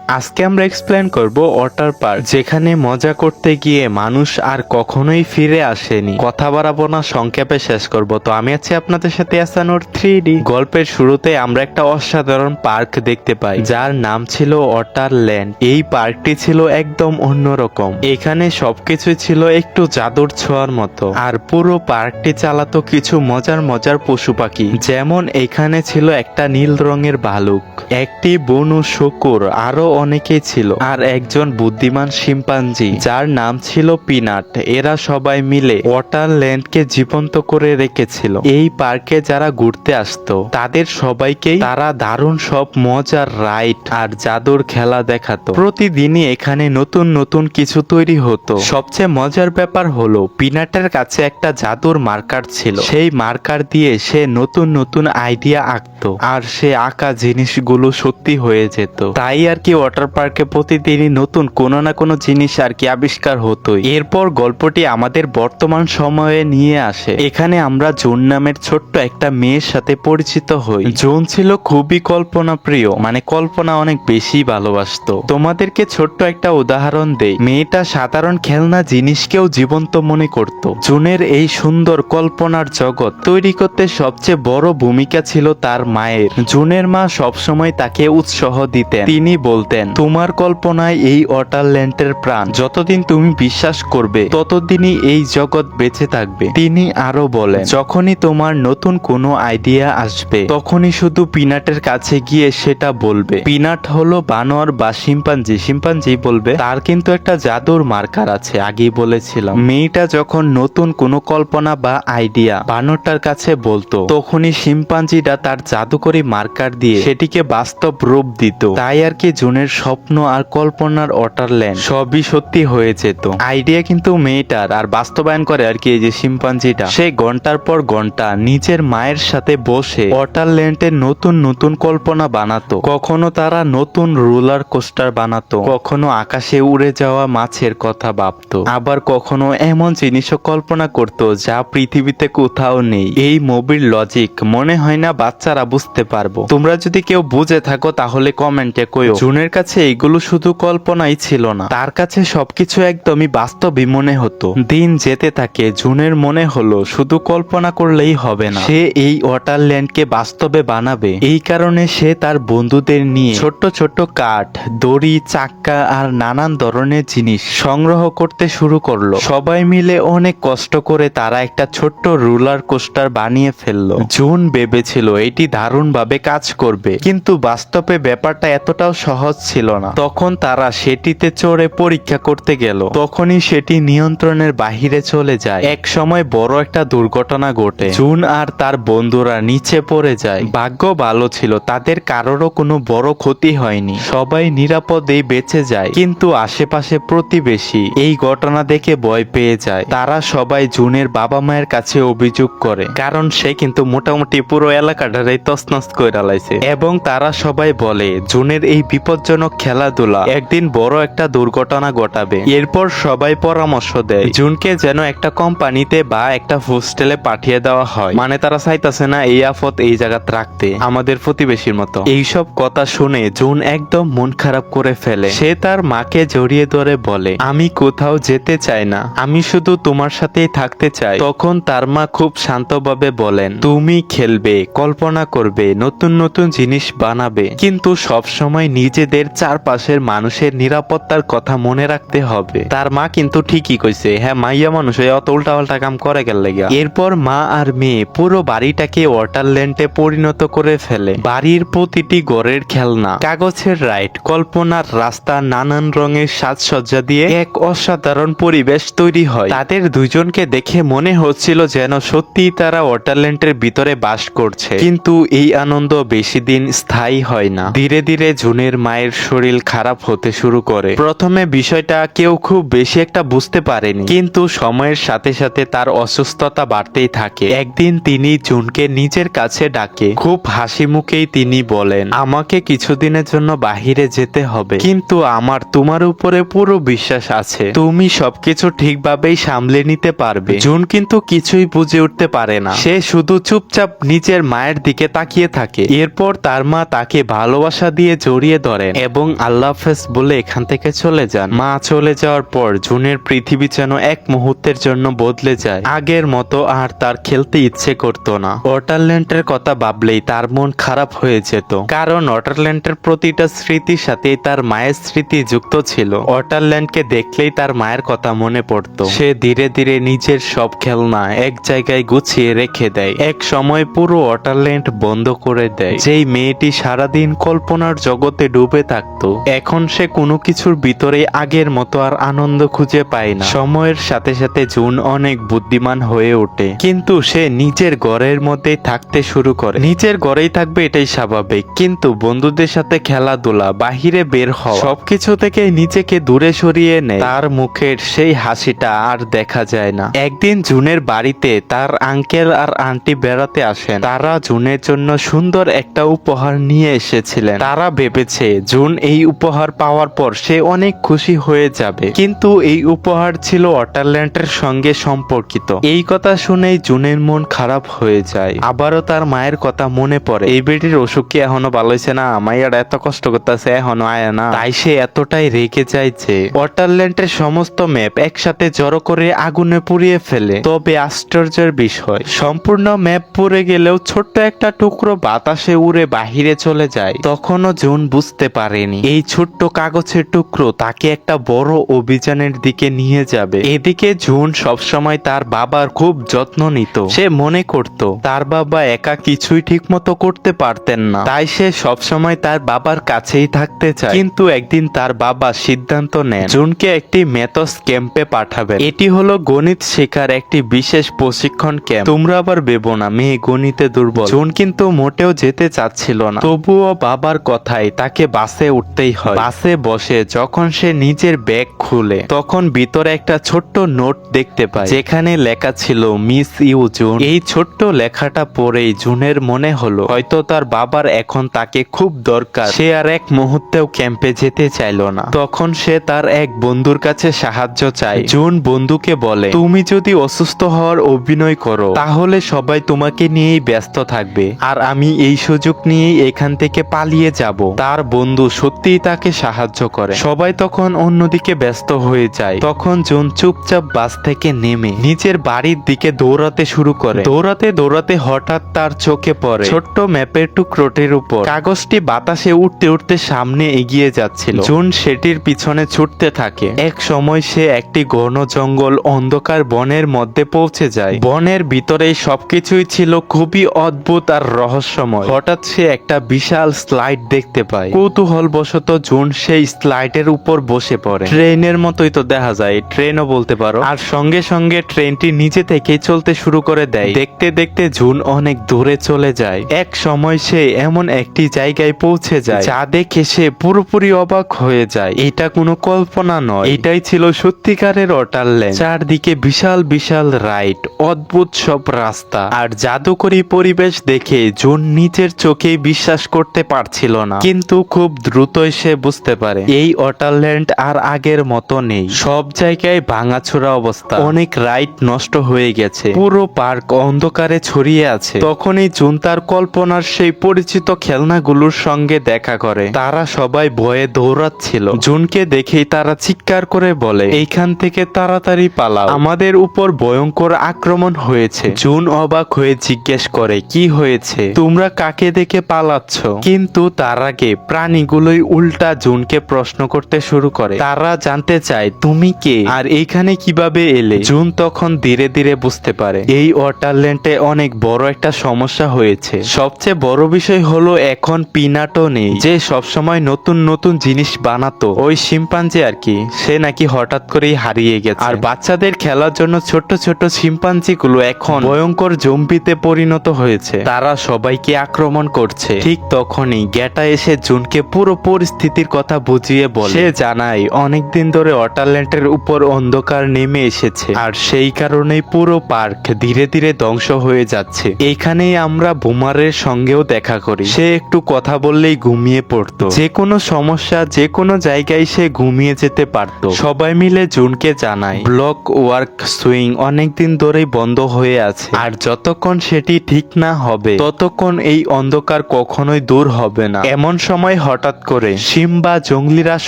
আজকে আমরা এক্সপ্লেন করব ওয়াটার পার্ক, যেখানে মজা করতে গিয়ে মানুষ আর কখনোই ফিরে আসেনি। কথা বাড়াবো না, সংক্ষেপে শেষ করব। তো আমি আছি আপনাদের সাথে আসানোর 3D। গল্পের শুরুতে আমরা একটা অসাধারণ পার্ক দেখতে পাই, যার নাম ছিল ওয়াটারল্যান্ড। এই পার্কটি ছিল একদম অন্যরকম। এখানে সবকিছু ছিল একটু জাদুর ছোঁয়ার মতো, আর পুরো পার্কটি চালাতো কিছু মজার মজার পশু পাখি। যেমন এখানে ছিল একটা নীল রঙের ভালুক, একটি বনু শুকুর, আরো অনেকেই ছিল, আর একজন বুদ্ধিমান শিম্পাঞ্জি যার নাম ছিল পিনাট। এরা সবাই মিলে ওয়াটারল্যান্ডকে জীবন্ত করে রেখেছিল। এই পার্কে যারা ঘুরতে আসতো তাদের সবাইকেই তারা দারুণ সব মজার রাইড আর জাদুর খেলা দেখাতো। প্রতিদিনই এখানে নতুন নতুন কিছু তৈরি হতো। সবচেয়ে মজার ব্যাপার হলো পিনাটের কাছে একটা জাদুর মার্কার ছিল। সেই মার্কার দিয়ে সে নতুন নতুন আইডিয়া আঁকতো, আর সে আঁকা জিনিসগুলো সত্যি হয়ে যেত। তাই আর কি ওয়াটার পার্কে প্রতিদিনই নতুন কোনো না কোনো জিনিস আর কি আবিষ্কার হতোই। এরপর গল্পটি আমাদের বর্তমান সময়ে নিয়ে আসে। এখানে আমরা জুন নামের ছোট্ট একটা মেয়ের সাথে পরিচিত হই। জুন ছিল খুবই কল্পনা প্রিয়, মানে কল্পনা অনেক বেশি ভালোবাসতো। তোমাদেরকে ছোট্ট একটা উদাহরণ দেই। মেয়েটা সাধারণ খেলনা জিনিসকেও জীবন্ত মনে করত। জুনের এই সুন্দর কল্পনার জগৎ তৈরি করতে সবচেয়ে বড় ভূমিকা ছিল তার মায়ের। জুনের মা সবসময় তাকে উৎসাহ দিতেন। তিনি বলতেন, তোমার কল্পনায় এই ওয়াটারল্যান্ডের প্রাণ। যতদিন তুমি বিশ্বাস করবে ততদিনই এই জগৎ বেঁচে থাকবে। তিনি আরো বলেন, যখনই তোমার নতুন কোনো আইডিয়া আসবে তখনই শুধু পিনাটের কাছে গিয়ে সেটা বলবে। পিনাট হলো বানর বা শিম্পাঞ্জি। শিম্পাঞ্জি বলবে তার কিন্তু একটা জাদুর মার্কার আছে, আগেই বলেছিলাম। মেয়েটা যখন নতুন কোনো কল্পনা বা আইডিয়া বানরটার কাছে বলতো, তখনই শিম্পাঞ্জিটা তার জাদুকরি মার্কার দিয়ে সেটিকে বাস্তব রূপ দিত। তাই আর কি জুনের স্বপ্ন আর কল্পনার ওয়াটারল্যান্ড সবই সত্যি হয়ে যেত। আইডিয়া কিন্তু মেয়েটার, আর বাস্তবায়ন করে আর কি এই যে শিম্পাঞ্জিটা। সে ঘন্টার পর ঘন্টা নিজের মায়ের সাথে বসে ওয়াটারল্যান্ডের নতুন নতুন কল্পনা বানাতো। কখনো তারা নতুন রোলার কোস্টার বানাতো, কখনো আকাশে উড়ে যাওয়া মাছের কথা ভাবতো, আবার কখনো এমন জিনিসও কল্পনা করতো যা পৃথিবীতে কোথাও নেই। এই মুভির লজিক মনে হয় না বাচ্চারা বুঝতে পারবো। তোমরা যদি কেউ বুঝে থাকো তাহলে কমেন্টে কইও। জুনের কাছে এইগুলো শুধু কল্পনাই ছিল না, তার কাছে সবকিছু একদমই বাস্তবই মনে হতো। দিন যেতে থাকে, জুনের মনে হলো শুধু কল্পনা করলেই হবে না, সে এই ওয়াটারল্যান্ডকে বাস্তবে বানাবে। এই কারণে সে তার বন্ধুদের নিয়ে ছোট্ট ছোট্ট কাঠ, দড়ি, চাক্কা আর নানান ধরনের জিনিস সংগ্রহ করতে শুরু করলো। সবাই মিলে অনেক কষ্ট করে তারা একটা ছোট্ট রোলার কোস্টার বানিয়ে ফেললো। জুন ভেবেছিল এটি দারুণভাবে কাজ করবে, কিন্তু বাস্তবে ব্যাপারটা এতটাও সহজ ছিল না। তখন তারা সেটিতে চড়ে পরীক্ষা করতে গেল। তখনই সেটি নিয়ন্ত্রণের বাহিরে চলে যায়। এক সময় বড় একটা দুর্ঘটনা ঘটে। জুন আর তার বন্ধুরা নিচে পড়ে যায়। ভাগ্য ভালো ছিল, তাদের কারোরও কোনো বড় ক্ষতি হয়নি। সবাই নিরাপদেই বেঁচে যায়, কিন্তু আশেপাশে প্রতিবেশী এই ঘটনা দেখে ভয় পেয়ে যায়। তারা সবাই জুনের বাবা মায়ের কাছে অভিযোগ করে, কারণ সে কিন্তু মোটামুটি পুরো এলাকাটারই তছনছ করে লাইছে। এবং তারা সবাই বলে জুনের এই বিপজ্জনক খেলাধুলা একদিন বড় একটা দুর্ঘটনা ঘটাবে। এরপর সবাই পরামর্শ দেয় জুনকে যেন একটা কোম্পানিতে বা একটা হোস্টেলে পাঠিয়ে দেওয়া হয়। মানে তারা চাইতেছে না এই আফত এই জায়গাতে রাখতে, আমাদের প্রতিবেশীর মতো। এইসব কথা শুনে জুন একদম মন খারাপ করে ফেলে। সে তার মাকে জড়িয়ে ধরে বলে, আমি কোথাও যেতে চাই না, আমি শুধু তোমার সাথেই থাকতে চাই। তখন তার মা খুব শান্তভাবে বলেন, তুমি খেলবে, কল্পনা করবে, নতুন নতুন জিনিস বানাবে, কিন্তু সব সময় নিজেদের চারপাশের মানুষের নিরাপত্তার কথা মনে রাখতে হবে। তার মা কিন্তু ঠিকই কইছে। হ্যাঁ, মাইয়া মানুষ অত উল্টা পাল্টা কাম করে গেল। এরপর মা আর মেয়ে পুরো বাড়িটাকে ওয়াটারল্যান্ডে পরিণত করে ফেলে। বাড়ির প্রতিটি ঘরের খেলনা, কাগজের রাইড, কল্পনার রাস্তা, নানান রঙের সাজসজ্জা দিয়ে এক অসাধারণ পরিবেশ তৈরি হয়। তাদের দুজনকে দেখে মনে হচ্ছিল যেন সত্যিই তারা ওয়াটারল্যান্ডের ভিতরে বাস করছে। কিন্তু এই আনন্দ বেশি দিন স্থায়ী হয় না। ধীরে ধীরে জুনের মায়ের শরীর খারাপ হতে শুরু করে। প্রথমে বিষয়টা কেউ খুব বেশি একটা বুঝতে পারেনি, কিন্তু সময়ের সাথে সাথে তার অসুস্থতা বাড়তেই থাকে। একদিন তিনি জুনকে নিজের কাছে ডাকে। খুব হাসি মুখেই তিনি বলেন, আমাকে কিছুদিনের জন্য বাহিরে যেতে হবে, কিন্তু আমার তোমার উপরে পুরো বিশ্বাস আছে, তুমি সবকিছু ঠিকভাবেই সামলে নিতে পারবে। জুন কিন্তু কিছুই বুঝে উঠতে পারে না। সে শুধু চুপচাপ নিজের মায়ের দিকে তাকিয়ে থাকে। এরপর তার মা তাকে ভালোবাসা দিয়ে জড়িয়ে ধরেন এবং আল্লাহ হাফেজ বলে এখান থেকে চলে যান। মা চলে যাওয়ার পর জুনের পৃথিবী যেন এক মুহূর্তের জন্য বদলে যায়। আগের মতো আর তার খেলতে ইচ্ছে করতো না। ওয়াটারল্যান্ডের কথা ভাবলেই তার মন খারাপ হয়ে যেত, কারণ ওয়াটারল্যান্ডের প্রতিটা স্মৃতির সাথে তার মায়ের স্মৃতি যুক্ত ছিল। ওয়াটারল্যান্ডকে দেখলেই তার মায়ের কথা মনে পড়তো। সে ধীরে ধীরে নিজের সব খেলনা এক জায়গায় গুছিয়ে রেখে দেয়। এক সময় পুরো ওয়াটারল্যান্ড বন্ধ করে দেয়। যেই মেয়েটি সারাদিন কল্পনার জগতে ডুবে থাকতো, এখন সে কোনো কিছুর ভিতরে আগের মতো আর আনন্দ খুঁজে পায় না। সময়ের সাথে সাথে জুন অনেক বুদ্ধিমান হয়ে ওঠে, কিন্তু সে নিজের ঘরের মধ্যে থাকতে শুরু করে। নিজের ঘরেই থাকবে এটাই স্বাভাবিক, কিন্তু বন্ধুদের সাথে খেলাধুলা, বাহিরে বের হওয়া, সবকিছু থেকে নিজেকে দূরে সরিয়ে নেয়। তার মুখের সেই হাসিটা আর দেখা যায় না। একদিন জুনের বাড়িতে তার আঙ্কেল আর আন্টি বেড়াতে আসেন। তারা জুনের জন্য সুন্দর একটা উপহার নিয়ে এসেছিলেন। তারা ভেবেছে জুন এই উপহার পাওয়ার পর সে অনেক খুশি হয়ে যাবে, কিন্তু এই উপহার ছিল ওয়াটারল্যান্ডের সঙ্গে সম্পর্কিত। এই কথা শুনেই জুনের মন খারাপ হয়ে যায়। আবারও তার মায়ের কথা মনে পড়ে। এই বেটির অসুখ কি এখনো ভালো হয়েছে না? মাইয়ার এত কষ্ট করতেছে, এখনো আয় না। তাই সে এতটাই রেগে যায় যে ওয়াটারল্যান্ডের সমস্ত ম্যাপ একসাথে জড়ো করে আগুনে পুড়িয়ে ফেলে। তবে আশ্চর্যের বিষয়, সম্পূর্ণ ম্যাপ পুড়ে গেলেও ছোট্ট একটা টুকরো বাতাসে উড়ে বাহিরে চলে যায়। তখনও জুন বুঝতে পারেনি এই ছোট্ট কাগজের টুকরো তাকে একটা বড় অভিযানের দিকে নিয়ে যাবে। এদিকে জুন সবসময় তার বাবার খুব যত্ন নিত। সে মনে করত তার বাবা একা কিছুই ঠিক মতো করতে পারতেন না, তাই সে সবসময় তার বাবার কাছেই থাকতে চায়। কিন্তু একদিন তার বাবা সিদ্ধান্ত নেন জুনকে একটি ম্যাথস ক্যাম্পে পাঠাবেন। এটি হলো গণিত শেখার একটি বিশেষ প্রশিক্ষণ ক্যাম্প। তোমরা আবার ভেবো না মেয়ে গণিতে দুর্বল। জুন কিন্তু মোটেও যেতে চাচ্ছিল না, তবুও বাবার কথায় তাকে বাসে উঠতেই হয়। বাসে বসে যখন সে নিজের ব্যাগ খুলে, তখন ভিতরে একটা ছোট্ট নোট দেখতে পায়, যেখানে লেখা ছিল মিস ইউ জুন। এই ছোট্ট লেখাটা পড়েই জুনের মনে হলো হয়তো তার বাবার এখন তাকে খুব দরকার। সে আর এক মুহূর্তেও ক্যাম্পে যেতে চাইল না। তখন সে তার এক বন্ধুর কাছে সাহায্য চায়। জুন বন্ধুকে বলে, তুমি যদি অসুস্থ হওয়ার অভিনয় করো তাহলে সবাই তোমাকে নিয়েই ব্যস্ত থাকবে, আর আমি এই সুযোগ নিয়েই এখান থেকে পালিয়ে যাব। তার বন্ধু সত্যিই তাকে সাহায্য করে। সবাই তখন অন্যদিকে ব্যস্ত হয়ে যায়। তখন জুন চুপচাপ বাস থেকে নেমে নিজের বাড়ির দিকে দৌড়াতে শুরু করে। দৌড়াতে দৌড়াতে হঠাৎ তার চোখে পড়ে ছোট্ট ম্যাপের টুকরোটির উপর। কাগজটি বাতাসে উঠতে উঠতে সামনে এগিয়ে যাচ্ছিল। জুন সেটির পিছনে ছুটতে থাকে। এক সময় সে একটি ঘন জঙ্গল অন্ধকার বনের মধ্যে পৌঁছে যায়। বনের ভিতরে সবকিছুই ছিল খুবই অদ্ভুত আর রহস্যময়। হঠাৎ সে একটা বিশাল স্লাইড দেখতে পায়। কৌতূহলবশত জুন সেই স্লাইডের উপর বসে পড়ে। ট্রেনের মতোই তো দেখা যায়, ট্রেনও বলতে পারো। আর সঙ্গে সঙ্গে ট্রেনটি নিজে থেকেই চলতে শুরু করে দেয়। দেখতে দেখতে জুন অনেক দূরে চলে যায়। এক সময় সে এমন একটি জায়গায় পৌঁছে যায় যা দেখে সে পুরোপুরি অবাক হয়ে যায়। এটা কোনো কল্পনা নয়, এটাই ছিল সত্যিকারের ওয়াটারল্যান্ড। চারদিকে বিশাল বিশাল রাইড, অদ্ভুত সব রাস্তা আর জাদুকরী পরিবেশ দেখে জুন নিজের চোখেই বিশ্বাস করতে পারছিল না। কিন্তু খুব দ্রুতই সে বুঝতে পারে এই ওয়াটারল্যান্ড আর আগের মতো নেই। সব জায়গায় ভাঙাচোরা অবস্থা, অনেক রাইড নষ্ট হয়ে গেছে, পুরো পার্ক অন্ধকারে ছড়িয়ে আছে। তখনই জুন তার কল্পনার সেই পরিচিত খেলনাগুলোর সঙ্গে দেখা করে। তারা সবাই ভয়ে দৌড়াচ্ছিল। জুনকে দেখেই তারা চিৎকার করে বলে, এইখান থেকে তাড়াতাড়ি পালাও, আমাদের উপর ভয়ঙ্কর আক্রমণ হয়েছে। জুন অবাক হয়ে জিজ্ঞেস করে, কি হয়েছে? তোমরা কাকে দেখে পালাচ্ছ? কিন্তু তার আগে প্রাণীগুলোই উল্টা জুনকে প্রশ্ন করতে শুরু করে। তারা জানতে চায় তুমি কে আর এইখানে কিভাবে এলে? জুন তখন ধীরে ধীরে বুঝতে পারে এই ওয়াটারল্যান্ডে অনেক বড় একটা সমস্যা হয়েছে। সবচেয়ে বড় বিষয় হলো এখন পিনাটও নেই, যে সবসময় নতুন নতুন জিনিস বানাতো। ওই শিম্পাঞ্জি আর কি, সে নাকি হঠাৎ করেই হারিয়ে গেছে। আর বাচ্চাদের খেলার জন্য ছোট ছোট শিম্পাঞ্জি গুলো এখন ভয়ঙ্কর জম্বিতে পরিণত হয়েছে। তারা সবাইকে আক্রমণ করছে। ঠিক তখনই গ্যাটা এসে জুনকে পুরো পরিস্থিতির কথা বুঝিয়ে বলে। সে জানায় অনেকদিন ধরে ওয়াটারল্যান্ডের উপর অন্ধকার নেমে এসেছে, আর সেই কারণেই পুরো পার্ক ধীরে ধীরে ধ্বংস হয়ে যাচ্ছে। এইখানেই আমরা বুমারের সঙ্গেও দেখা করি। সে একটু কথা বললেই ঘুমিয়ে পড়তো। যে কোনো সমস্যা যে কোনো জায়গায় সে ঘুমিয়ে যেতে পারত। সবাই মিলে জুনকে জানায় ব্লক ওয়ার্ক সুইং অনেকদিন ধরেই বন্ধ হয়ে আছে, আর যতক্ষণ সেটি ঠিক না হবে ততক্ষণ এই অন্ধকার কখনোই দূর হবে না। এমন সময় হঠাৎ হঠাৎ করে সিম্বা জঙ্গলিরা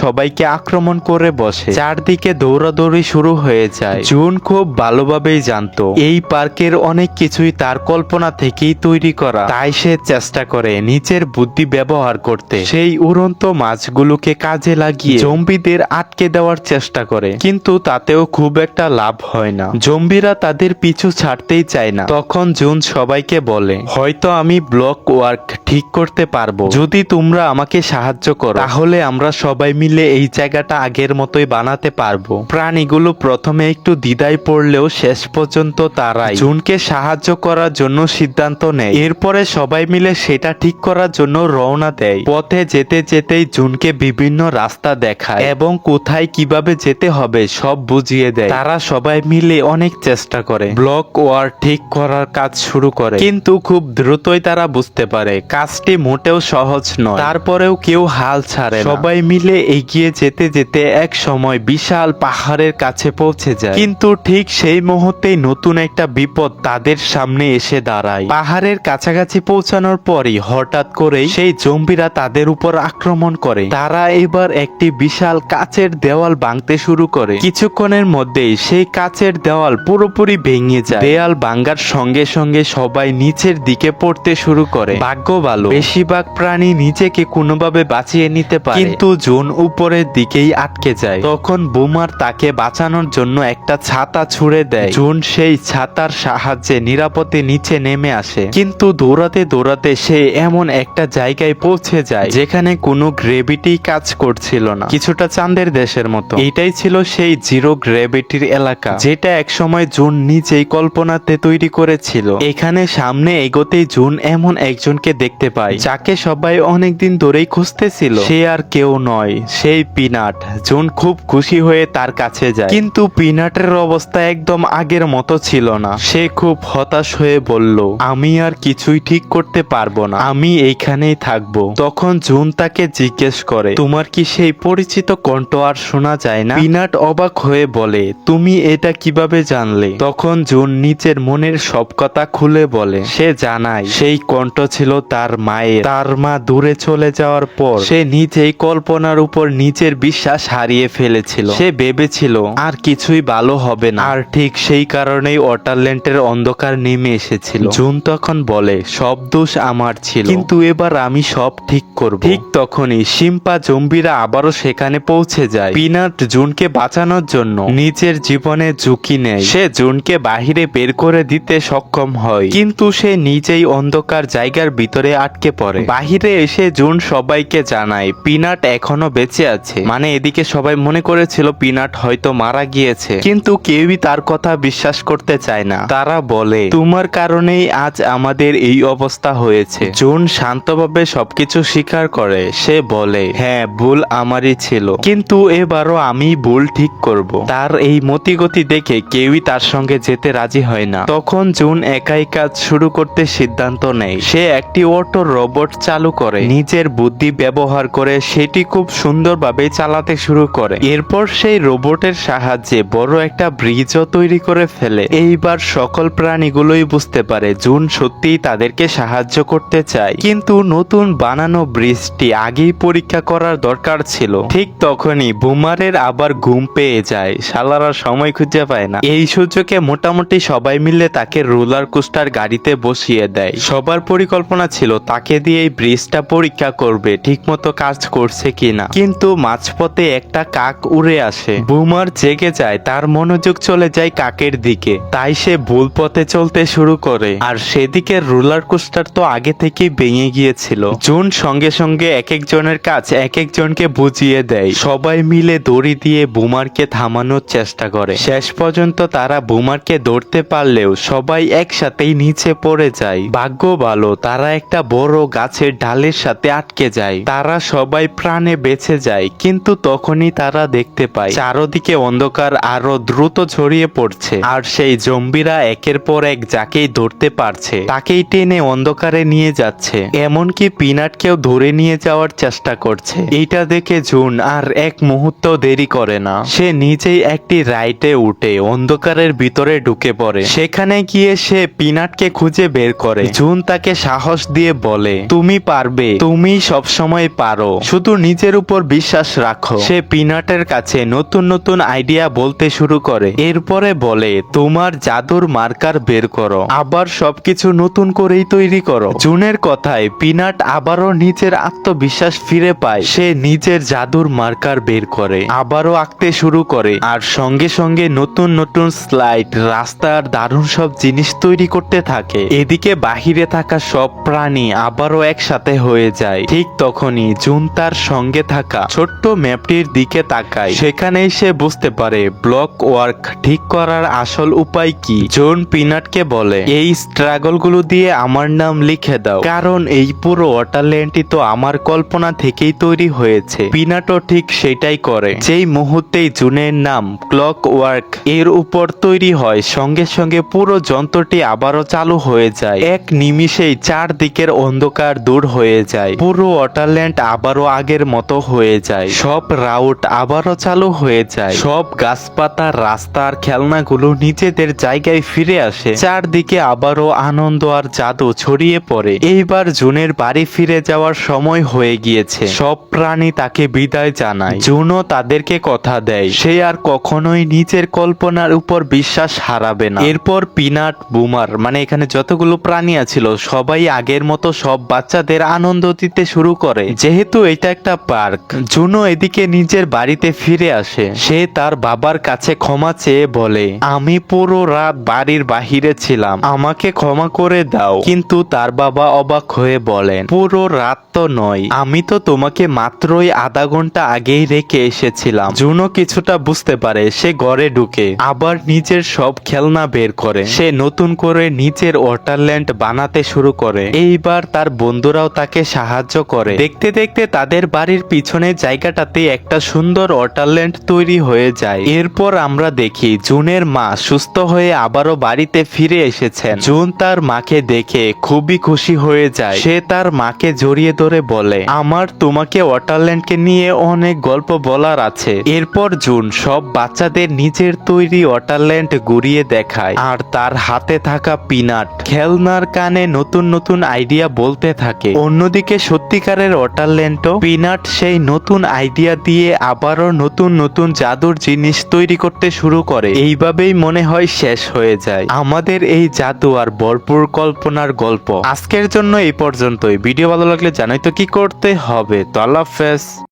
সবাইকে আক্রমণ করে বসে। চারদিকে দৌড়াদৌড়ি শুরু হয়ে যায়। জুন খুব ভালোভাবেই জানতো এই পার্কের অনেক কিছুই তার কল্পনা থেকেই তৈরি করা, তাই সে চেষ্টা করে নিজের বুদ্ধি ব্যবহার করতে। সেই উড়ন্ত মাছগুলোকে কাজে লাগিয়ে জম্বিদের আটকে দেওয়ার চেষ্টা করে, কিন্তু তাতেও খুব একটা লাভ হয় না। জম্বিরা তাদের পিছু ছাড়তেই চায় না। তখন জুন সবাইকে বলে, হয়তো আমি ব্লক ওয়ার্ক ঠিক করতে পারবো, যদি তোমরা আমাকে সাহায্য করো তাহলে আমরা সবাই মিলে এই জায়গাটা আগের মতোই বানাতে পারবো। প্রাণীগুলো প্রথমে একটু দ্বিধায় পড়লেও শেষ পর্যন্ত তারাই জুনকে সাহায্য করার জন্য সিদ্ধান্ত নেয়। এরপরে সবাই মিলে সেটা ঠিক করার জন্য রওনা দেয়। পথে যেতে যেতেই জুনকে বিভিন্ন রাস্তা দেখায় এবং কোথায় কিভাবে যেতে হবে সব বুঝিয়ে দেয়। তারা সবাই মিলে অনেক চেষ্টা করে ব্লক ওয়ার ঠিক করার কাজ শুরু করে, কিন্তু খুব দ্রুতই তারা বুঝতে পারে কাজটি মোটেও সহজ নয়। তারপরেও কেউ হাল ছাড়ে না। সবাই মিলে এগিয়ে যেতে যেতে এক সময় বিশাল পাহাড়ের কাছে পৌঁছে যায়, কিন্তু ঠিক সেই মুহূর্তেই নতুন একটা বিপদ তাদের সামনে এসে দাঁড়ায়। পাহাড়ের কাছাকাছি পৌঁছানোর পরই হঠাৎ করেই সেই জম্বিরা তাদের উপর আক্রমণ করে। তারা এবার একটি বিশাল কাচের দেওয়াল ভাঙতে শুরু করে। কিছুক্ষণের মধ্যেই সেই কাচের দেওয়াল পুরোপুরি ভেঙে যায়। দেয়াল ভাঙার সঙ্গে সঙ্গে সবাই নিচের দিকে পড়তে শুরু করে। ভাগ্য ভালো, বেশিরভাগ প্রাণী নিজেকে কোনোভাবে বাঁচিয়ে নিতে পারে, কিন্তু জুন উপরের দিকেই আটকে যায়। তখন বুমার তাকে বাঁচানোর জন্য একটা ছাতা ছুঁড়ে দেয়। জুন সেই ছাতার সাহায্যে নিরাপদে নিচে নেমে আসে, কিন্তু দৌড়াতে দৌড়াতে সে এমন একটা জায়গায় পৌঁছে যায় যেখানে কোনো গ্রেভিটি কাজ করছিল না, কিছুটা চাঁদের দেশের মতো। এটাই ছিল সেই জিরো গ্রেভিটির এলাকা, যেটা একসময় জুন নিজেই কল্পনাতে তৈরি করেছিল। এখানে সামনে এগোতেই জুন এমন একজনকে দেখতে পায় যাকে সবাই অনেকদিন ধরেই খুঁজতেছিল। সে আর কেউ নয়, সেই পিনাট। জুন খুব খুশি হয়ে তার কাছে যায়, কিন্তু পিনাটের অবস্থা একদম আগের মতো ছিল না। সে খুব হতাশ হয়ে বলল, আমি আর কিছুই ঠিক করতে পারবো না, আমি এইখানেই থাকবো। তখন জুন তাকে জিজ্ঞেস করে, তোমার কি সেই পরিচিত কণ্ঠ আর শোনা যায় না? পিনাট অবাক হয়ে বলে, তুমি এটা কিভাবে জানলে? তখন জুন নিজের মনের সব কথা খুলে বলে। সে জানায় সেই কণ্ঠ ছিল তার মায়ের। তার মা দূরে চলে যাওয়ার পর সে নিজেই কল্পনার উপর নিজের বিশ্বাস হারিয়ে ফেলেছিল। সে ভেবেছিল আর কিছুই ভালো হবে না, আর ঠিক সেই কারণেই ওয়াটারল্যান্ডের অন্ধকার নেমে এসেছিল। জুন তখন বলে, সব দোষ আমার ছিল, কিন্তু এবার আমি সব ঠিক করব। ঠিক তখনই সিম্পা জম্বিরা আবারও সেখানে পৌঁছে যায়। পিনাট জুনকে বাঁচানোর জন্য নিজের জীবনে ঝুঁকি নেয়। সে জুনকে বাহিরে বের করে দিতে সক্ষম হয়, কিন্তু সে নিজেই অন্ধকার জায়গার ভিতরে আটকে পড়ে। বাহিরে এসে জুন সবাইকে জানায় পিনাট এখনো বেঁচে আছে। মানে এদিকে সবাই মনে করেছিল পিনাট হয়তো মারা গিয়েছে, কিন্তু কেউই তার কথা বিশ্বাস করতে চায় না। তারা বলে, তোমার কারণেই আজ আমাদের এই অবস্থা হয়েছে। জুন শান্তভাবে সবকিছু স্বীকার করে। সে বলে, হ্যাঁ, ভুল আমারই ছিল, কিন্তু এবারও আমি ভুল ঠিক করব। তার এই মতিগতি দেখে কেউই তার সঙ্গে যেতে রাজি হয় না। তখন জুন একাই কাজ শুরু করতে সিদ্ধান্ত নেয়। সে একটি অটো রোবট চালু করে, নিজের বুদ্ধি ব্যবহার করে সেটি খুব সুন্দরভাবে চালাতে শুরু করে। এরপর সেই রোবটের সাহায্যে বড় একটা ব্রিজও তৈরি করে ফেলে। এইবার সকল প্রাণীগুলোই বুঝতে পারে জুন সত্যিই তাদেরকে সাহায্য করতে চায়, কিন্তু নতুন বানানো ব্রিজটি আগেই পরীক্ষা করার দরকার ছিল। ঠিক তখনই বুমারের আবার ঘুম পেয়ে যায়। শালারা সময় খুঁজে পায় না। এই সুযোগে মোটামুটি সবাই মিলে তাকে রোলার কোস্টার গাড়িতে বসিয়ে দেয়। সবার পরিকল্পনা ছিল তাকে দিয়ে এই ব্রিজটা পরীক্ষা করবে ঠিকমতো কাজ করছে কিনা, কিন্তু মাঝপথে একটা কাক উড়ে আসে। বুমার জেগে যায়, তার মনোযোগ চলে যায় কাকের দিকে, তাই সে ভুল পথে চলতে শুরু করে। আর সেদিকে রোলার কোস্টার তো আগে থেকেই ভেঙে গিয়েছিল। জুন সঙ্গে সঙ্গে এক একজনের কাজ এক একজনকে বুঝিয়ে দেয়। সবাই মিলে দড়ি দিয়ে বুমারকে থামানোর চেষ্টা করে। শেষ পর্যন্ত তারা বুমারকে ধরতে পারলেও সবাই একসাথেই নিচে পড়ে যায়। ভাগ্য ভালো, তারা একটা বড় গাছের ডালের সাথে আটকে যায়। তারা সবাই প্রাণে বেঁচে যায়, কিন্তু তখনই তারা দেখতে পায় চারদিকে অন্ধকার আরো দ্রুত ছড়িয়ে পড়ছে, আর সেই জম্বিরা একের পর এক যাকেই ধরতে পারছে তাকেই টেনে অন্ধকারে নিয়ে যাচ্ছে। এমনকি পিনাটকেও ধরে নিয়ে যাওয়ার চেষ্টা করছে। এইটা দেখে জুন আর এক মুহূর্ত দেরি করে না। সে নিজেই একটি রাইডে উঠে অন্ধকারের ভিতরে ঢুকে পড়ে। সেখানে গিয়ে সে পিনাটকে খুঁজে বের করে। জুন তাকে সাহস দিয়ে বলে, তুমি পারবে, তুমি সব সময় পারো, শুধু নিজের উপর বিশ্বাস রাখো। সে পিনাটের কাছে নতুন নতুন আইডিয়া বলতে শুরু করে। এরপরে বলে, তোমার জাদুর মার্কার বের করো, আবার সবকিছু নতুন করেই তৈরি করো। জুনের কথায় পিনাট আবারও নিজের আত্মবিশ্বাস ফিরে পায়। সে নিজের জাদুর মার্কার বের করে, আবারও আঁকতে শুরু করে, আর সঙ্গে সঙ্গে নতুন নতুন স্লাইড, রাস্তার দারুণ সব জিনিস তৈরি করতে থাকে। এদিকে বাহিরে থাকা সব প্রাণী আবারও একসাথে হয়ে যায়। ঠিক তখনই জুন তার সঙ্গে থাকা ছোট্ট ম্যাপটির দিকে তাকায়। সেখানেই সে বুঝতে পারে ব্লক ওয়ার্ক ঠিক করার আসল উপায় কি। জুন পিনাটকে বলে, এই স্ট্রাগল গুলো দিয়ে আমার নাম লিখে দাও, কারণ এই পুরো ওয়াটারল্যান্ডটি তো আমার কল্পনা থেকেই তৈরি হয়েছে। পিনাটও ঠিক সেটাই করে। যেই মুহূর্তেই জুনের নাম ক্লক ওয়ার্ক এর উপর তৈরি হয়, সঙ্গে সঙ্গে পুরো যন্ত্রটি আবারও চালু হয়ে যায়। এক নিমিষেই চারদিকের অন্ধকার দূর হয়ে যায়। পুরো ওয়াটারল্যান্ড আবারও আগের মতো হয়ে যায়। সব রাউট আবারও চালু হয়ে যায়। সব গাছপাতা, রাস্তার খেলনাগুলো নিজেদের জায়গায় ফিরে আসে। চারদিকে আবারও আনন্দ আর জাদু ছড়িয়ে পড়ে। এইবার জুনের বাড়ি ফিরে যাওয়ার সময় হয়ে গিয়েছে। সব প্রাণী তাকে বিদায় জানায়। জুনও তাদেরকে কথা দেয় সে আর কখনোই নিজের কল্পনার উপর বিশ্বাস হারাবে না। এরপর পিনাট, বুমার মানে এখানে যতগুলো প্রাণী আছিল সবাই আগের মতো সব বাচ্চাদের আনন্দ দিতে শুরু করে। যেহেতু এটা একটা পার্ক, জুনও এদিকে নিজের বাড়িতে ফিরে আসে। সে তার বাবার কাছে ক্ষমা চেয়ে বলে, আমি পুরো রাত বাড়ির বাহিরে ছিলাম, আমাকে ক্ষমা করে দাও। কিন্তু তার বাবা অবাক হয়ে বলেন, পুরো রাত তো নয়, আমি তো তোমাকে মাত্রই আধা ঘন্টা আগেই রেখে এসেছিলাম। জুনও কিছুটা বুঝতে পারে। সে ঘরে ঢুকে আবার নিজের সব খেলনা বের করে। সে নতুন করে নিজের ওয়াটারল্যান্ড বানাতে শুরু করে। এইবার তার বন্ধুরাও তাকে সাহায্য করে। দেখতে দেখতে তাদের বাড়ির পিছনের জায়গাটাতে একটা সুন্দর ওয়াটারল্যান্ড তৈরি হয়ে যায়। এরপর আমরা দেখি জুনের মা সুস্থ হয়ে আবারও বাড়িতে ফিরে এসেছেন। জুন তার মাকে দেখে খুবই খুশি হয়ে যায়। সে তার মাকে জড়িয়ে ধরে বলে, আমার তোমাকে ওয়াটারল্যান্ডকে নিয়ে অনেক গল্প বলার আছে। এরপর জুন সব বাচ্চাদের নিজের তৈরি ওয়াটারল্যান্ড ঘুরিয়ে দেখায়, আর তার হাতে থাকা পিনাট খেলনার কানে নতুন নতুন আইডিয়া বলতে থাকে। অন্যদিকে সত্যিকারের ওয়াটারল্যান্ডও পিনাট সেই নতুন আইডিয়া দিয়ে আবারও নতুন নতুন জাদুর জিনিস তৈরি করতে শুরু করে। এইভাবেই মনে হয় শেষ হয়ে যায় আমাদের এই জাদু আর ভরপুর কল্পনার গল্প। আজকের জন্য এই পর্যন্তই। ভিডিও ভালো লাগলে জানোই তো কি করতে হবে। তো আল্লাহ হাফেজ।